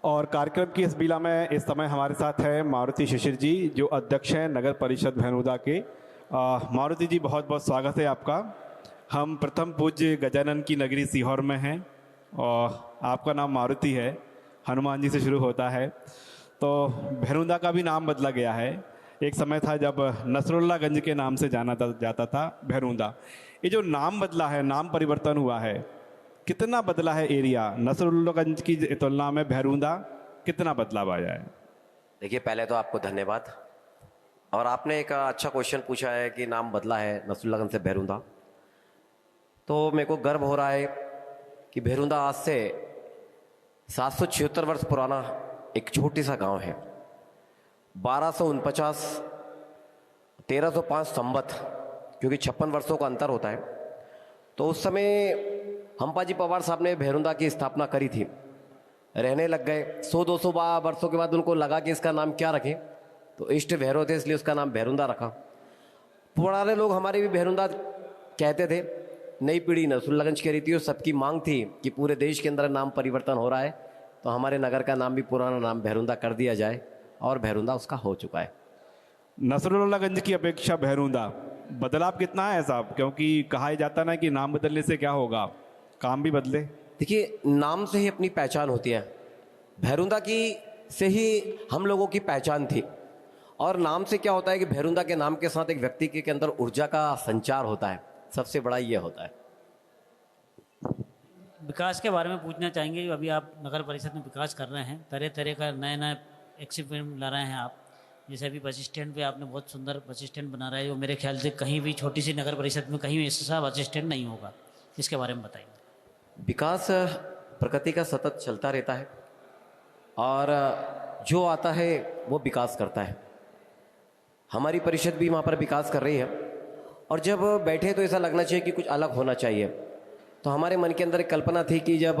और कार्यक्रम की इस बीला में इस समय हमारे साथ है मारुति शिशिर जी, जो अध्यक्ष हैं नगर परिषद भैरूदा के। मारुति जी, बहुत बहुत स्वागत है आपका। हम प्रथम पूज्य गजानन की नगरी सीहोर में हैं और आपका नाम मारुति है, हनुमान जी से शुरू होता है। तो भैरूदा का भी नाम बदला गया है। एक समय था जब नसरुल्लागंज के नाम से जाना जाता था भैरूदा। ये जो नाम बदला है, नाम परिवर्तन हुआ है, कितना बदला है एरिया? नसरुल्लागंज की तुलना में भैरूदा कितना बदलाव आया है? देखिए, पहले तो आपको धन्यवाद। और आपने एक अच्छा क्वेश्चन पूछा है कि नाम बदला है नसरुल्लागंज से भैरूदा। तो मेरे को गर्व हो रहा है कि भैरूदा आज से 776 वर्ष पुराना एक छोटी सा गांव है। 1249 1305 संवत, क्योंकि 56 वर्षों का अंतर होता है। तो उस समय हम्पाजी पवार साहब ने भैरूदा की स्थापना करी थी। रहने लग गए 100-200 वर्षों के बाद उनको लगा कि इसका नाम क्या रखें, तो इष्ट भैरव थे, इसलिए उसका नाम भैरूदा रखा। पुराने लोग हमारे भी भैरूदा कहते थे, नई पीढ़ी नसरुल्लागंज कह रही थी और सबकी मांग थी कि पूरे देश के अंदर नाम परिवर्तन हो रहा है, तो हमारे नगर का नाम भी पुराना नाम भैरूदा कर दिया जाए, और भैरूदा उसका हो चुका है। नसरुल्लागंज की अपेक्षा भैरूदा बदलाव कितना है साहब? क्योंकि कहा जाता ना कि नाम बदलने से क्या होगा, काम भी बदले। देखिए, नाम से ही अपनी पहचान होती है। भैरूदा की से ही हम लोगों की पहचान थी। और नाम से क्या होता है कि भैरूदा के नाम के साथ एक व्यक्ति के अंदर ऊर्जा का संचार होता है, सबसे बड़ा ये होता है। विकास के बारे में पूछना चाहेंगे। जो अभी आप नगर परिषद में विकास कर रहे हैं, तरह तरह का नए नए एक्सपेरिमेंट ला रहे हैं आप। जैसे अभी बस स्टैंड पे आपने बहुत सुंदर बस स्टैंड बना रहा है, जो मेरे ख्याल से कहीं भी छोटी सी नगर परिषद में कहीं ऐसा बस स्टैंड नहीं होगा। इसके बारे में बताइए। विकास प्रकृति का सतत चलता रहता है, और जो आता है वो विकास करता है। हमारी परिषद भी वहाँ पर विकास कर रही है, और जब बैठे तो ऐसा लगना चाहिए कि कुछ अलग होना चाहिए। तो हमारे मन के अंदर एक कल्पना थी कि जब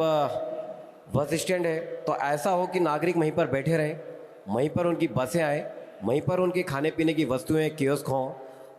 बस स्टैंड है तो ऐसा हो कि नागरिक वहीं पर बैठे रहें, वहीं पर उनकी बसें आए, वहीं पर उनके खाने पीने की वस्तुएं कियोस्क हों,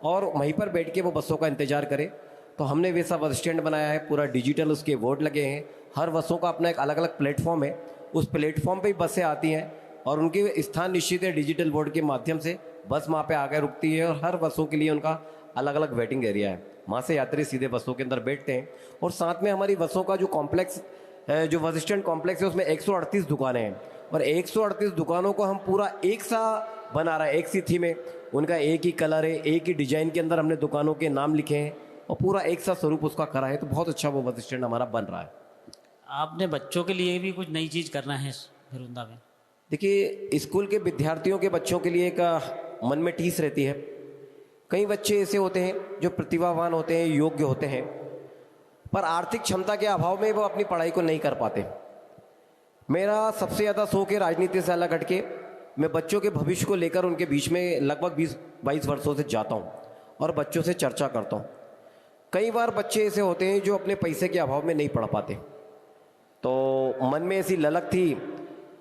और वहीं पर बैठ के वो बसों का इंतज़ार करें। तो हमने वैसा बस स्टैंड बनाया है, पूरा डिजिटल उसके बोर्ड लगे हैं। हर बसों का अपना एक अलग अलग प्लेटफॉर्म है, उस प्लेटफॉर्म पे ही बसें आती हैं और उनके स्थान निश्चित है। डिजिटल बोर्ड के माध्यम से बस वहाँ पे आकर रुकती है, और हर बसों के लिए उनका अलग अलग वेटिंग एरिया है। वहाँ से यात्री सीधे बसों के अंदर बैठते हैं। और साथ में हमारी बसों का जो कॉम्प्लेक्स, जो बस स्टैंड कॉम्प्लेक्स है, उसमें 138 दुकानें हैं, और 138 दुकानों को हम पूरा एक सा बना रहे हैं, एक सी थीम है। उनका एक ही कलर है, एक ही डिजाइन के अंदर हमने दुकानों के नाम लिखे हैं, और पूरा एक सा स्वरूप उसका करा है। तो बहुत अच्छा वो बस स्टैंड हमारा बन रहा है। आपने बच्चों के लिए भी कुछ नई चीज़ करना है भैरूदा में? देखिए, स्कूल के विद्यार्थियों के बच्चों के लिए एक मन में टीस रहती है। कई बच्चे ऐसे होते हैं जो प्रतिभावान होते हैं, योग्य होते हैं, पर आर्थिक क्षमता के अभाव में वो अपनी पढ़ाई को नहीं कर पाते। मेरा सबसे ज़्यादा शौक है राजनीति से अलग हटके मैं बच्चों के भविष्य को लेकर उनके बीच में लगभग 20-22 वर्षों से जाता हूँ और बच्चों से चर्चा करता हूँ। कई बार बच्चे ऐसे होते हैं जो अपने पैसे के अभाव में नहीं पढ़ पाते, तो मन में ऐसी ललक थी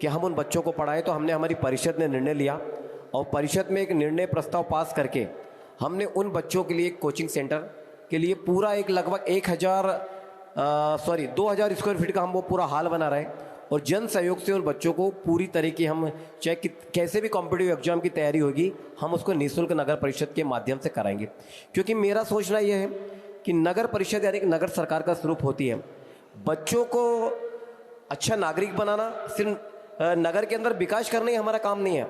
कि हम उन बच्चों को पढ़ाएं। तो हमने, हमारी परिषद ने निर्णय लिया, और परिषद में एक निर्णय प्रस्ताव पास करके हमने उन बच्चों के लिए एक कोचिंग सेंटर के लिए पूरा एक लगभग 2000 स्क्वायर फीट का हम वो पूरा हॉल बना रहे हैं, और जन सहयोग से उन बच्चों को पूरी तरह की, हम चाहे कैसे भी कॉम्पिटिटिव एग्जाम की तैयारी होगी, हम उसको निःशुल्क नगर परिषद के माध्यम से कराएंगे। क्योंकि मेरा सोचना यह है कि नगर परिषद यानी नगर सरकार का स्वरूप होती है बच्चों को अच्छा नागरिक बनाना। सिर्फ नगर के अंदर विकास करना ही हमारा काम नहीं है,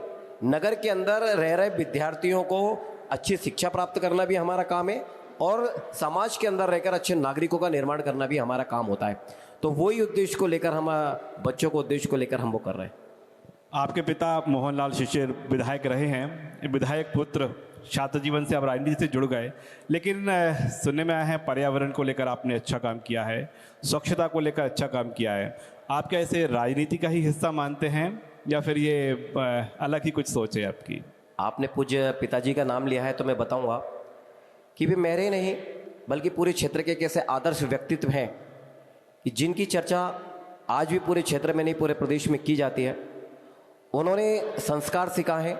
नगर के अंदर रह रहे विद्यार्थियों को अच्छी शिक्षा प्राप्त करना भी हमारा काम है, और समाज के अंदर रहकर अच्छे नागरिकों का निर्माण करना भी हमारा काम होता है। तो वही उद्देश्य को लेकर हम, बच्चों को उद्देश्य को लेकर हम वो कर रहे हैं। आपके पिता मोहनलाल शिशिर विधायक रहे हैं, विधायक पुत्र छात्र जीवन से अब राजनीति से जुड़ गए, लेकिन सुनने में आया है पर्यावरण को लेकर आपने अच्छा काम किया है, स्वच्छता को लेकर अच्छा काम किया है। आप क्या इसे राजनीति का ही हिस्सा मानते हैं, या फिर ये अलग ही कुछ सोच है आपकी? आपने पूज्य पिताजी का नाम लिया है, तो मैं बताऊंगा कि भी मेरे नहीं बल्कि पूरे क्षेत्र के कैसे आदर्श व्यक्तित्व हैं कि जिनकी चर्चा आज भी पूरे क्षेत्र में नहीं, पूरे प्रदेश में की जाती है। उन्होंने संस्कार सिखाए हैं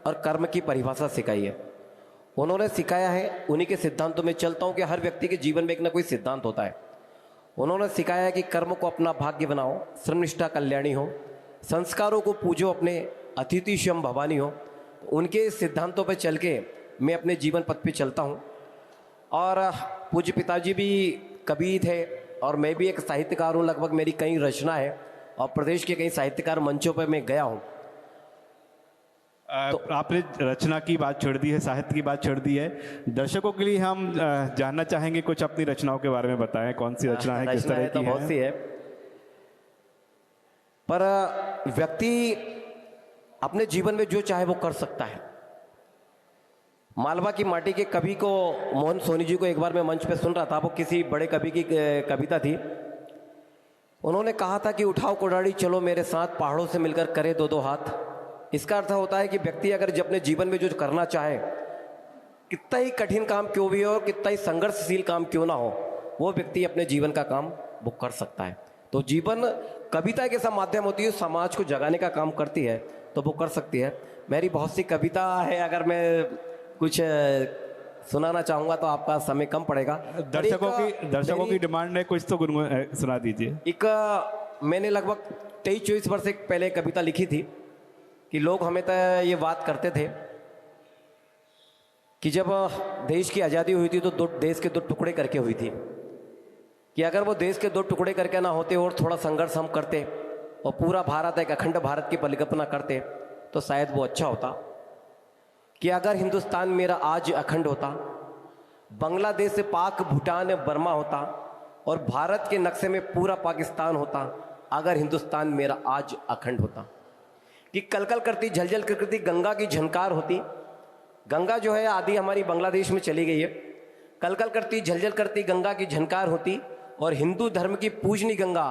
और कर्म की परिभाषा सिखाई है। उन्होंने सिखाया है, उन्हीं के सिद्धांतों में चलता हूँ कि हर व्यक्ति के जीवन में एक ना कोई सिद्धांत होता है। उन्होंने सिखाया है कि कर्म को अपना भाग्य बनाओ, श्रमनिष्ठा कल्याणी हो, संस्कारों को पूजो अपने, अतिथि शम भवानी हो। तो उनके सिद्धांतों पर चल के मैं अपने जीवन पथ पे चलता हूँ। और पूज्य पिताजी भी कवि थे और मैं भी एक साहित्यकार हूँ। लगभग मेरी कई रचना है और प्रदेश के कई साहित्यकार मंचों पर मैं गया हूँ। आपने रचना की बात छोड़ दी है, साहित्य की बात छोड़ दी है। दर्शकों के लिए हम जानना चाहेंगे, कुछ अपनी रचनाओं के बारे में बताएं। कौन सी रचना है, किस रचना तरह है तो की बहुत है? सी है, पर व्यक्ति अपने जीवन में जो चाहे वो कर सकता है। मालवा की माटी के कवि को, मोहन सोनी जी को एक बार मैं मंच पे सुन रहा था, वो किसी बड़े कवि की कविता थी। उन्होंने कहा था कि उठाओ कुड़ाड़ी चलो मेरे साथ, पहाड़ों से मिलकर करे दो दो हाथ। इसका अर्थ होता है कि व्यक्ति अगर जब अपने जीवन में जो करना चाहे, कितना ही कठिन काम क्यों भी हो और कितना ही संघर्षशील काम क्यों ना हो, वो व्यक्ति अपने जीवन का काम वो कर सकता है। तो जीवन कविता एक ऐसा माध्यम होती है, समाज को जगाने का काम करती है, तो वो कर सकती है। मेरी बहुत सी कविता है, अगर मैं कुछ सुनाना चाहूँगा तो आपका समय कम पड़ेगा। दर्शकों की डिमांड है, कुछ तो सुना दीजिए। एक मैंने लगभग 23-24 वर्ष पहले कविता लिखी थी कि लोग हमें तो ये बात करते थे कि जब देश की आज़ादी हुई थी तो देश के 2 टुकड़े करके हुई थी, कि अगर वो देश के 2 टुकड़े करके ना होते और थोड़ा संघर्ष हम करते और पूरा भारत एक अखंड भारत की परिकल्पना करते तो शायद वो अच्छा होता। कि अगर हिंदुस्तान मेरा आज अखंड होता, बांग्लादेश से पाक, भूटान, बर्मा होता और भारत के नक्शे में पूरा पाकिस्तान होता, अगर हिंदुस्तान मेरा आज अखंड होता। कि कलकल करती, झलझल करती गंगा की झनकार होती। गंगा जो है आदि हमारी बांग्लादेश में चली गई है। कलकल करती, झलझल करती गंगा की झनकार होती और हिंदू धर्म की पूजनी गंगा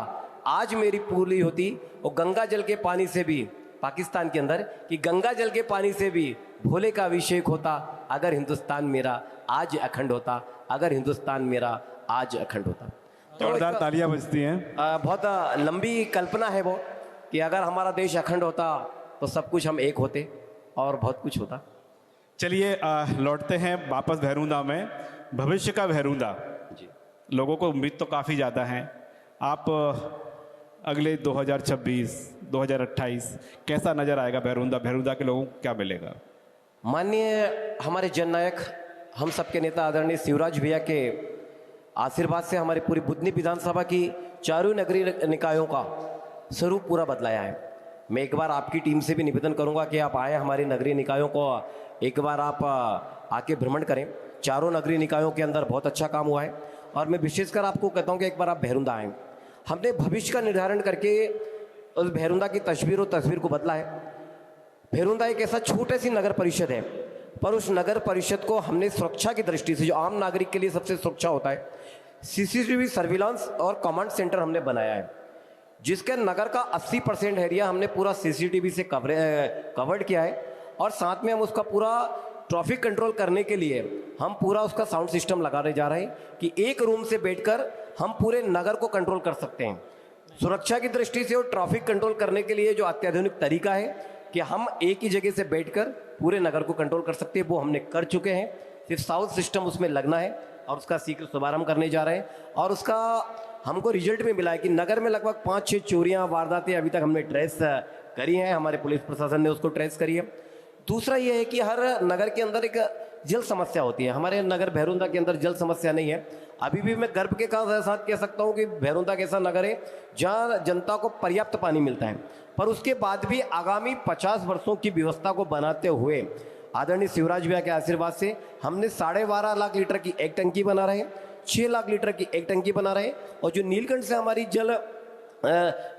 आज मेरी पूरी होती। और गंगा जल के पानी से भी, पाकिस्तान के अंदर, कि गंगा जल के पानी से भी भोले का अभिषेक होता, अगर हिंदुस्तान मेरा आज अखंड होता, अगर हिंदुस्तान मेरा आज अखंड होता। जोरदार तालियां बजती हैं। बहुत लंबी कल्पना है वो, कि अगर हमारा देश अखंड होता तो सब कुछ हम एक होते और बहुत कुछ होता। चलिए लौटते हैं वापस भैरूंदा में। भविष्य का भैरूंदा, जी, लोगों को उम्मीद तो काफ़ी ज़्यादा है। आप अगले 2026, 2028 कैसा नज़र आएगा भैरूंदा? भैरूंदा के लोगों को क्या मिलेगा? माननीय हमारे जननायक, हम सबके नेता आदरणीय शिवराज भैया के आशीर्वाद से हमारी पूरी बुधनी विधानसभा की चारों नगरीय निकायों का स्वरूप पूरा बदलाया है। मैं एक बार आपकी टीम से भी निवेदन करूंगा कि आप आए, हमारे नगरीय निकायों को एक बार आप आके भ्रमण करें। चारों नगरीय निकायों के अंदर बहुत अच्छा काम हुआ है और मैं विशेषकर आपको कहता हूं कि एक बार आप भैरूंदा आएँ। हमने भविष्य का निर्धारण करके उस भैरूंदा की तस्वीर को बदला है। भैरूंदा एक ऐसा छोटी सी नगर परिषद है, पर उस नगर परिषद को हमने सुरक्षा की दृष्टि से, जो आम नागरिक के लिए सबसे सुरक्षा होता है, CCTV सर्विलांस और कमांड सेंटर हमने बनाया है, जिसके नगर का 80% एरिया हमने पूरा CCTV से कवर्ड किया है। और साथ में हम उसका पूरा ट्रैफिक कंट्रोल करने के लिए हम पूरा उसका साउंड सिस्टम लगाने जा रहे हैं कि एक रूम से बैठकर हम पूरे नगर को कंट्रोल कर सकते हैं। सुरक्षा की दृष्टि से और ट्रैफिक कंट्रोल करने के लिए जो अत्याधुनिक तरीका है कि हम एक ही जगह से बैठकर पूरे नगर को कंट्रोल कर सकते हैं, वो हमने कर चुके हैं। सिर्फ साउंड सिस्टम उसमें लगना है और उसका शीघ्र शुभारंभ करने जा रहे हैं। और उसका हमको रिजल्ट में मिला है कि नगर में लगभग 5-6 चोरियां, वारदातें अभी तक हमने ट्रेस करी हैं, हमारे पुलिस प्रशासन ने उसको ट्रेस करी है। दूसरा ये है कि हर नगर के अंदर एक जल समस्या होती है। हमारे नगर भैरूंदा के अंदर जल समस्या नहीं है। अभी भी मैं गर्व के साथ कह सकता हूँ कि भैरूंदा एक ऐसा नगर है जहाँ जनता को पर्याप्त पानी मिलता है। पर उसके बाद भी आगामी 50 वर्षों की व्यवस्था को बनाते हुए आदरणीय शिवराज भैया के आशीर्वाद से हमने 12.5 लाख लीटर की एक टंकी बना रहे हैं, 6 लाख लीटर की एक टंकी बना रहे हैं। और जो नीलकंठ से हमारी जल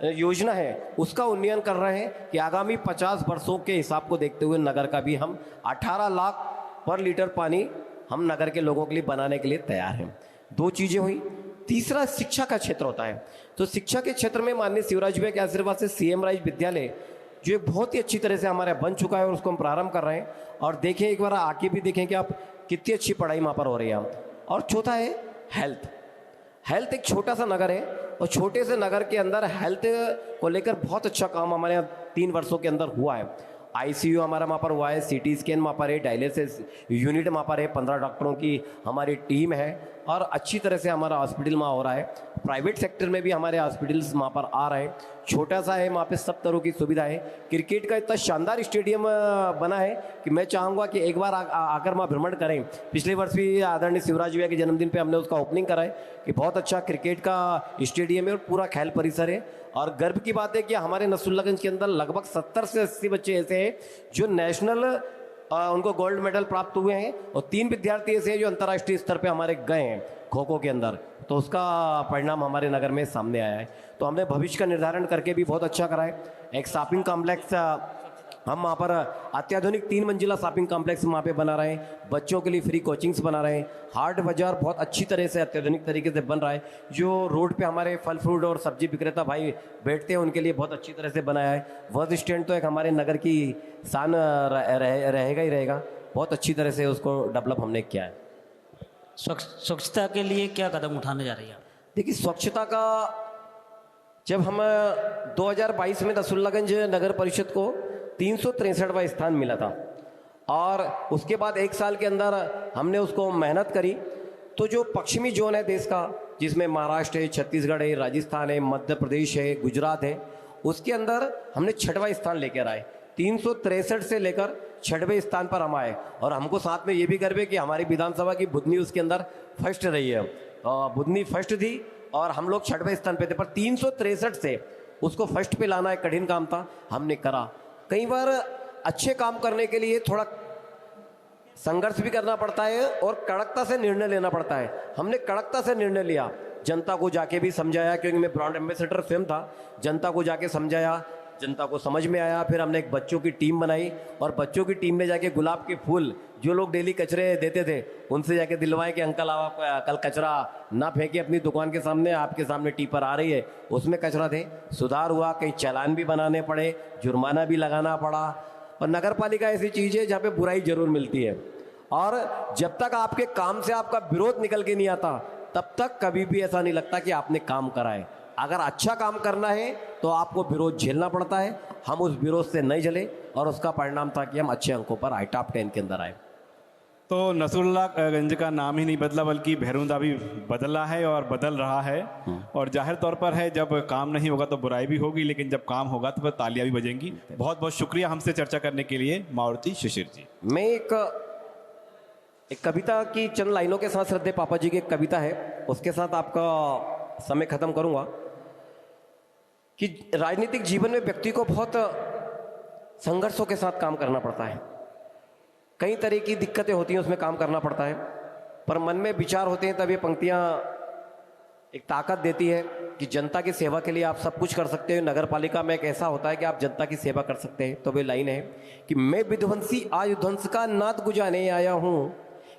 योजना है उसका उन्नयन कर रहे हैं कि आगामी 50 वर्षों के हिसाब को देखते हुए नगर का भी हम 18 लाख पर लीटर पानी हम नगर के लोगों के लिए बनाने के लिए तैयार हैं। 2 चीज़ें हुई। तीसरा शिक्षा का क्षेत्र होता है। तो शिक्षा के क्षेत्र में माननीय शिवराज भैया के आशीर्वाद से CM राइज विद्यालय जो एक बहुत ही अच्छी तरह से हमारे बन चुका है और उसको हम प्रारंभ कर रहे हैं। और देखें, एक बार आके भी देखें कि आप कितनी अच्छी पढ़ाई वहाँ पर हो रही है। और चौथा है हेल्थ। एक छोटा सा नगर है और छोटे से नगर के अंदर हेल्थ को लेकर बहुत अच्छा काम हमारे यहाँ 3 वर्षों के अंदर हुआ है। ICU हमारा वहाँ पर हुआ है, CT स्कैन वहाँ पर है, डायलिसिस यूनिट वहाँ पर है, 15 डॉक्टरों की हमारी टीम है और अच्छी तरह से हमारा हॉस्पिटल वहाँ हो रहा है। प्राइवेट सेक्टर में भी हमारे हॉस्पिटल्स वहाँ पर आ रहे हैं। छोटा सा है, वहाँ पे सब तरह की सुविधा है। क्रिकेट का इतना शानदार स्टेडियम बना है कि मैं चाहूँगा कि एक बार आकर वहाँ भ्रमण करें। पिछले वर्ष भी आदरणीय शिवराज भैया के जन्मदिन पे हमने उसका ओपनिंग करा है कि बहुत अच्छा क्रिकेट का स्टेडियम है और पूरा खेल परिसर है। और गर्व की बात है कि हमारे नसरुल्लागंज के अंदर लगभग 70 से 80 बच्चे ऐसे हैं जो नेशनल उनको गोल्ड मेडल प्राप्त हुए हैं और 3 विद्यार्थी ऐसे हैं जो अंतर्राष्ट्रीय स्तर पे हमारे गए हैं खो खो के अंदर। तो उसका परिणाम हमारे नगर में सामने आया है। तो हमने भविष्य का निर्धारण करके भी बहुत अच्छा करा है। एक शॉपिंग कॉम्प्लेक्स हम वहाँ पर अत्याधुनिक 3 मंजिला शॉपिंग कॉम्प्लेक्स वहाँ पे बना रहे हैं। बच्चों के लिए फ्री कोचिंग्स बना रहे हैं। हाट बाजार बहुत अच्छी तरह से अत्याधुनिक तरीके से बन रहा है। जो रोड पे हमारे फल फ्रूट और सब्जी विक्रेता भाई बैठते हैं उनके लिए बहुत अच्छी तरह से बनाया है। बस स्टैंड तो एक हमारे नगर की शान रहेगा ही रहेगा। बहुत अच्छी तरह से उसको डेवलप हमने किया है। स्वच्छता के लिए क्या कदम उठाने जा रही है आप? देखिए, स्वच्छता का जब हम 2022 में नसरुल्लागंज नगर परिषद को 363वां स्थान मिला था और उसके बाद 1 साल के अंदर हमने उसको मेहनत करी, तो जो पश्चिमी जोन है देश का, जिसमें महाराष्ट्र है, छत्तीसगढ़ है, राजस्थान है, मध्य प्रदेश है, गुजरात है, उसके अंदर हमने 6वां स्थान लेकर आए। 363 से लेकर 6वें स्थान पर हम आए और हमको साथ में ये भी गर्व है कि हमारी विधानसभा की बुधनी उसके अंदर फर्स्ट रही है। बुधनी फर्स्ट थी और हम लोग 6वें स्थान पे थे, पर 363 से उसको फर्स्ट पे लाना एक कठिन काम था, हमने करा। कई बार अच्छे काम करने के लिए थोड़ा संघर्ष भी करना पड़ता है और कड़कता से निर्णय लेना पड़ता है। हमने कड़कता से निर्णय लिया, जनता को जाके भी समझाया, क्योंकि मैं ब्रांड एम्बेसडर स्वयं था। जनता को जाके समझाया, जनता को समझ में आया। फिर हमने एक बच्चों की टीम बनाई और बच्चों की टीम में जाके गुलाब के फूल, जो लोग डेली कचरे देते थे, उनसे जाके दिलवाए कि अंकल आप कल कचरा ना फेंके अपनी दुकान के सामने, आपके सामने टीपर आ रही है उसमें कचरा दे। सुधार हुआ, कई चालान भी बनाने पड़े, जुर्माना भी लगाना पड़ा। और नगर पालिका ऐसी चीज़ है जहाँ पे बुराई जरूर मिलती है और जब तक आपके काम से आपका विरोध निकल के नहीं आता तब तक कभी भी ऐसा नहीं लगता कि आपने काम करा है। अगर अच्छा काम करना है तो आपको विरोध झेलना पड़ता है। हम उस विरोध से नहीं जले और उसका परिणाम था कि हम अच्छे अंकों पर आए, टॉप 10 के अंदर आए। तो नसरुल्लागंज का नाम ही नहीं बदला बल्कि भैरूदा भी बदला है और बदल रहा है। और जाहिर तौर पर है, जब काम नहीं होगा तो बुराई भी होगी, लेकिन जब काम होगा तो फिर तालियां भी बजेंगी। बहुत बहुत शुक्रिया हमसे चर्चा करने के लिए मारुति शिशिर जी। मैं एक कविता की चंद लाइनों के साथ, श्रद्धेय पापा जी की एक कविता है, उसके साथ आपका समय खत्म करूंगा कि राजनीतिक जीवन में व्यक्ति को बहुत संघर्षों के साथ काम करना पड़ता है। कई तरह की दिक्कतें होती हैं, उसमें काम करना पड़ता है, पर मन में विचार होते हैं तब ये पंक्तियां एक ताकत देती है कि जनता की सेवा के लिए आप सब कुछ कर सकते हो। नगर पालिका में एक ऐसा होता है कि आप जनता की सेवा कर सकते हैं। तो वे लाइन है कि मैं विध्वंसी आज ध्वंस का नाद गुजारने आया हूँ,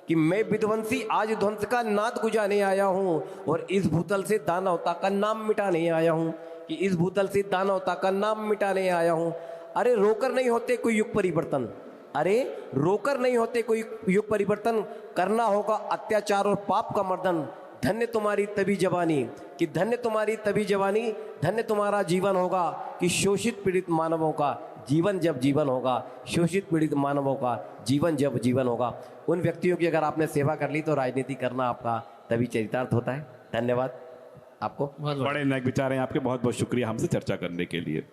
कि मैं विध्वंसी आज ध्वंस का नाद गुजारने आया हूँ और इस भूतल से दानवता का नाम मिटाने आया हूँ, कि इस भूतल से दानवता का नाम मिटाने आया हूँ। अरे रोकर नहीं होते कोई युग परिवर्तन, अरे रोकर नहीं होते कोई युग परिवर्तन, करना होगा अत्याचार और पाप का मर्दन। धन्य तुम्हारी तभी जवानी, कि धन्य तुम्हारी तभी जवानी, धन्य तुम्हारा जीवन होगा, कि शोषित पीड़ित मानवों का जीवन जब जीवन होगा, शोषित पीड़ित मानवों का जीवन जब जीवन होगा। उन व्यक्तियों की अगर आपने सेवा कर ली तो राजनीति करना आपका तभी चरितार्थ होता है। धन्यवाद आपको। बड़े नए विचार हैं आपके, बहुत बहुत शुक्रिया हमसे चर्चा करने के लिए।